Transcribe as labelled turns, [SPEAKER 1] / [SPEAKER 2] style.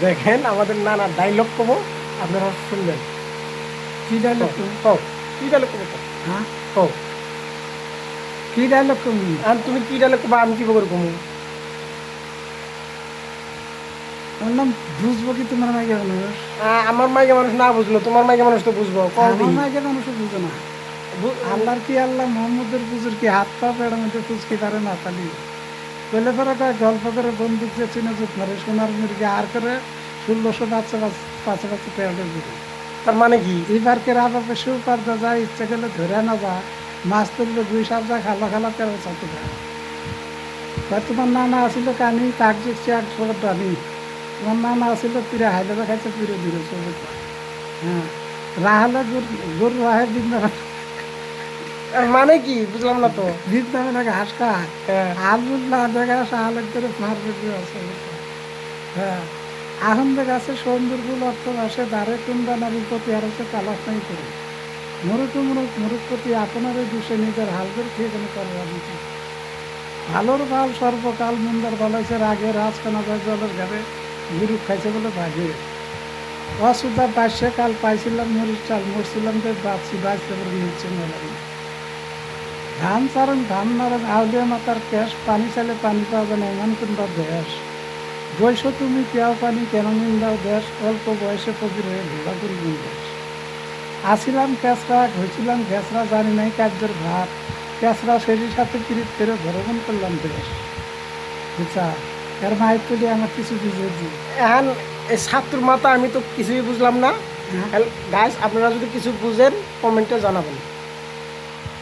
[SPEAKER 1] দেখেন আমাদের নানা ডায়লগ কমো, আপনারা শুনবেন।
[SPEAKER 2] কি ডায়লগ তুমি?
[SPEAKER 1] কও কি ডায়লগ কমো তো?
[SPEAKER 2] হ্যাঁ,
[SPEAKER 1] কও
[SPEAKER 2] কি ডায়লগ তুমি?
[SPEAKER 1] আর তুমি কি ডায়লগ কমো, আমি কি করে কমো?
[SPEAKER 2] বললাম বুঝবো কি তোমার মাইকে মানুষ?
[SPEAKER 1] আমার মাইকে মানুষ না বুঝলো, তোমার মাইকে মানুষ তো বুঝবো। কও
[SPEAKER 2] আমার
[SPEAKER 1] দিই
[SPEAKER 2] মাইকে মানুষ বুঝো না। আল্লাহর কি আল্লাহ মোহাম্মদের পুজোর কি হাত পা পেড়ার মধ্যে ফুচকি পারে না তালি বলে পরে কয় গল্প করে বন্দুক যে চিনে চুপ মারে সোনার মুরগি আর করে 1600 বাচ্চা পাঁচে পাঁচে পেয়ারের দিকে
[SPEAKER 1] তার মানে কি?
[SPEAKER 2] এবার কে রাবাবে সুপার দা যায় ইচ্ছা করলে ধরে না যা মাছ তুললে গুই সাপ যা খালা খালা পেড়ে চাতে যায়। তোমার নানা আসিল কানি তাক দেখছি এক ছোট প্রাণী, তোমার নানা আসিল পিড়ে হাইলে খাইছে পিড়ে দিলে চলে। হ্যাঁ, রাহালে গরু রাহে দিন
[SPEAKER 1] তার মানে কি বুঝলাম না তো।
[SPEAKER 2] ভিতনামে না ঘাস খায়
[SPEAKER 1] হ্যাঁ।
[SPEAKER 2] আলু না দেখা সাহায্য করে মারবে আছে। হ্যাঁ, এখন দেখা আছে সুন্দর ফুল অর্থ আসে দ্বারে কুন্দা নারীর প্রতি আর হচ্ছে তালাশ নাই করে মুরুখ প্রতি আপনার এই দুষে নিজের হালদের খেয়ে কেন করার দিচ্ছে। ভালোর ভাল সর্বকাল মুন্দার বলাইছে রাগে রাজখানা যায় জলের ঘাটে গুরু খাইছে বলে ভাগে অসুধা পাইছে কাল পাইছিলাম মরিচ চাল মরছিলাম যে বাঁচছি বাঁচতে বলে নিচ্ছে মেলাম ধান চারণ ধান নারায়ণ আউলিয়া মাতার ক্যাশ পানি চাইলে পানি পাওয়া যায় না এমন কোনটা দেশ বয়স তুমি পেয়াও পানি কেন নিন্দাও দেশ অল্প বয়সে ফকির হয়ে ঘোড়া করি দেশ আসিলাম ক্যাসরা হয়েছিলাম গ্যাসরা জানি নাই কার্যের ভাত ক্যাসরা শরীর সাথে পিরিত করে ভ্রমণ করলাম দেশ বুঝছা এর মায়ের তুলি আমার কিছু বুঝে দিই।
[SPEAKER 1] এখন এই ছাত্র মাতা আমি তো কিছুই বুঝলাম না। গাইস আপনারা যদি কিছু বুঝেন কমেন্টে জানাবেন।